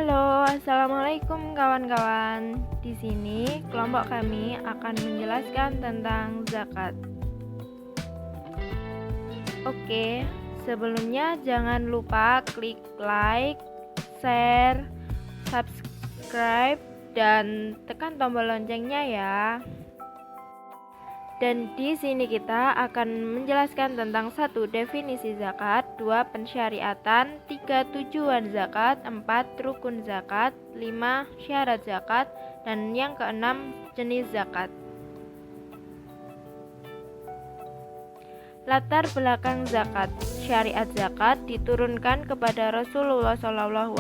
Halo, assalamualaikum kawan-kawan. Di sini kelompok kami akan menjelaskan tentang zakat. Oke, sebelumnya jangan lupa klik like, share, subscribe, dan tekan tombol loncengnya ya. Dan di sini kita akan menjelaskan tentang 1. Definisi zakat, 2. Pensyariatan, 3. Tujuan zakat, 4. Rukun zakat, 5. Syarat zakat, dan yang keenam jenis zakat. Latar belakang zakat. Syariat zakat diturunkan kepada Rasulullah SAW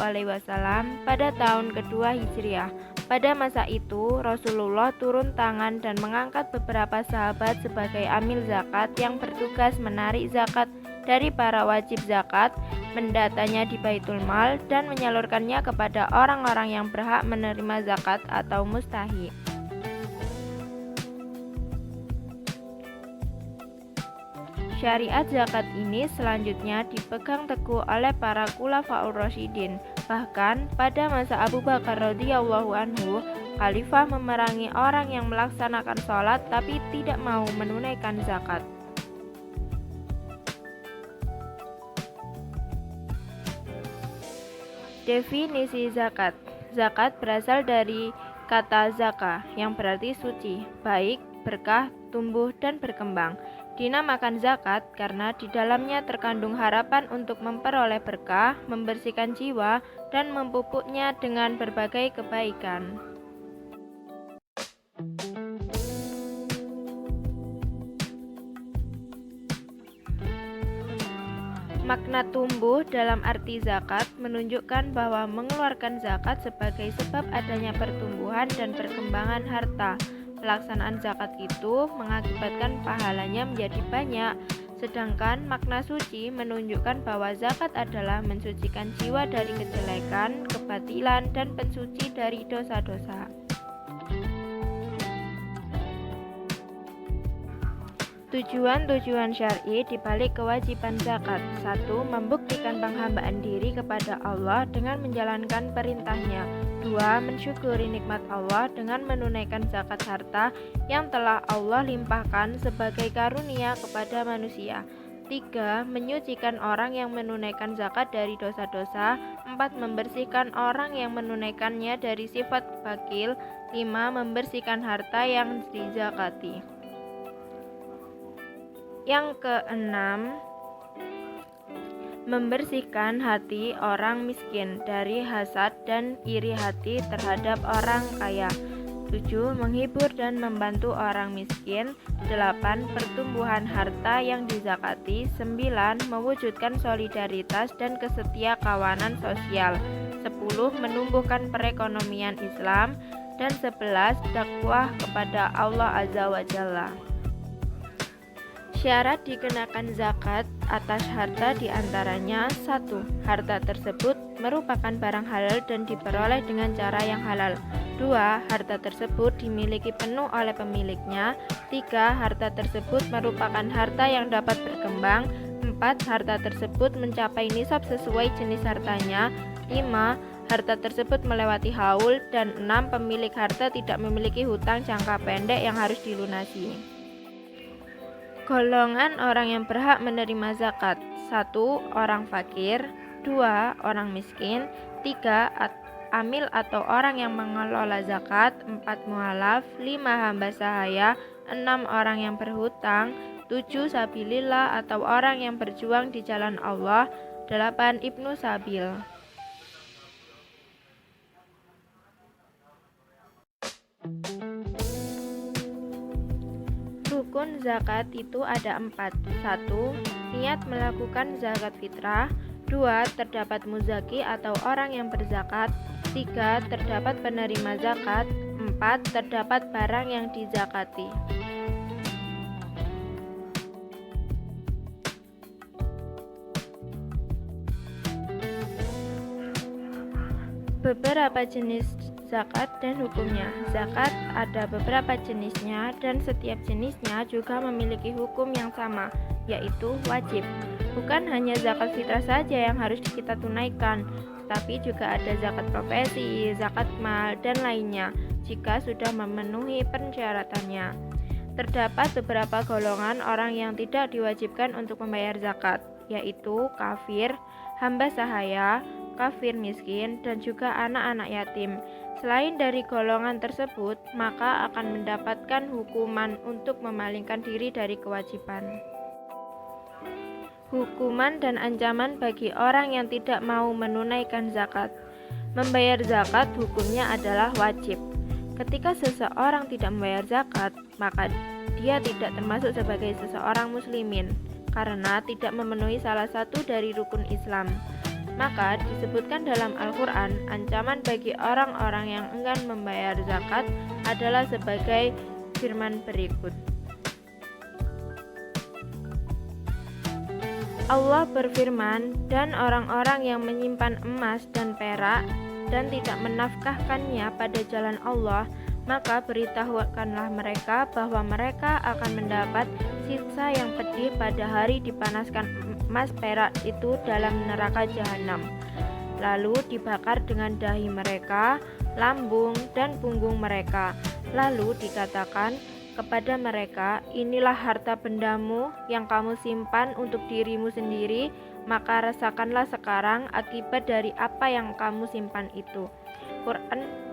pada tahun kedua Hijriah. Pada masa itu, Rasulullah turun tangan dan mengangkat beberapa sahabat sebagai amil zakat yang bertugas menarik zakat dari para wajib zakat, mendatanya di Baitul Mal, dan menyalurkannya kepada orang-orang yang berhak menerima zakat atau mustahiq. Syariat zakat ini selanjutnya dipegang teguh oleh para khulafaur rasyidin. Bahkan pada masa Abu Bakar radhiyallahu anhu, khalifah memerangi orang yang melaksanakan sholat tapi tidak mau menunaikan zakat. Definisi zakat. Zakat berasal dari kata zaka yang berarti suci, baik, berkah, tumbuh, dan berkembang. Dinamakan zakat karena di dalamnya terkandung harapan untuk memperoleh berkah, membersihkan jiwa, dan memupuknya dengan berbagai kebaikan. Makna tumbuh dalam arti zakat menunjukkan bahwa mengeluarkan zakat sebagai sebab adanya pertumbuhan dan perkembangan harta. Pelaksanaan zakat itu mengakibatkan pahalanya menjadi banyak, sedangkan makna suci menunjukkan bahwa zakat adalah mensucikan jiwa dari kejelekan, kebatilan, dan pensuci dari dosa-dosa. Tujuan-tujuan syar'i dibalik kewajiban zakat. 1. Membuktikan penghambaan diri kepada Allah dengan menjalankan perintahnya. 2. Mensyukuri nikmat Allah dengan menunaikan zakat harta yang telah Allah limpahkan sebagai karunia kepada manusia. 3. Menyucikan orang yang menunaikan zakat dari dosa-dosa. 4. Membersihkan orang yang menunaikannya dari sifat bakil. 5. Membersihkan harta yang dizakati. Yang keenam, membersihkan hati orang miskin dari hasad dan iri hati terhadap orang kaya. 7. Menghibur dan membantu orang miskin. 8. Pertumbuhan harta yang dizakati. 9. Mewujudkan solidaritas dan kesetiakawanan sosial. 10. Menumbuhkan perekonomian Islam. Dan 11. Dakwah kepada Allah Azza wa Jalla. Syarat dikenakan zakat atas harta diantaranya 1. Harta tersebut merupakan barang halal dan diperoleh dengan cara yang halal. 2. Harta tersebut dimiliki penuh oleh pemiliknya. 3. Harta tersebut merupakan harta yang dapat berkembang. 4. Harta tersebut mencapai nisab sesuai jenis hartanya. 5. Harta tersebut melewati haul. Dan 6. Pemilik harta tidak memiliki hutang jangka pendek yang harus dilunasi. Golongan orang yang berhak menerima zakat. 1. Orang fakir. 2. Orang miskin. 3. Amil atau orang yang mengelola zakat. 4. Mualaf. 5. Hamba sahaya. 6. Orang yang berhutang. 7. Sabilillah atau orang yang berjuang di jalan Allah. 8. Ibnu Sabil. Rukun zakat itu ada 4. 1. Niat melakukan zakat fitrah. 2. Terdapat muzaki atau orang yang berzakat. 3. Terdapat penerima zakat. 4. Terdapat barang yang dizakati. Beberapa jenis zakat dan hukumnya. Zakat ada beberapa jenisnya dan setiap jenisnya juga memiliki hukum yang sama, yaitu wajib. Bukan hanya zakat fitrah saja yang harus kita tunaikan. tapi juga ada zakat profesi, zakat mal, dan lainnya jika sudah memenuhi persyaratannya. Terdapat beberapa golongan orang yang tidak diwajibkan untuk membayar zakat, yaitu kafir, hamba sahaya, kafir miskin, dan juga anak-anak yatim. Selain dari golongan tersebut, maka akan mendapatkan hukuman untuk memalingkan diri dari kewajiban. Hukuman dan ancaman bagi orang yang tidak mau menunaikan zakat. Membayar zakat hukumnya adalah wajib. Ketika seseorang tidak membayar zakat, maka dia tidak termasuk sebagai seseorang muslimin karena tidak memenuhi salah satu dari rukun Islam. Maka disebutkan dalam Al-Quran, ancaman bagi orang-orang yang enggan membayar zakat adalah sebagai firman berikut. Allah berfirman, dan orang-orang yang menyimpan emas dan perak dan tidak menafkahkannya pada jalan Allah, maka beritahukanlah mereka bahwa mereka akan mendapat siksa yang pedih pada hari dipanaskan emas perak itu dalam neraka jahanam, lalu dibakar dengan dahi mereka, lambung, dan punggung mereka. Lalu dikatakan kepada mereka, inilah harta bendamu yang kamu simpan untuk dirimu sendiri, maka rasakanlah sekarang akibat dari apa yang kamu simpan itu. Quran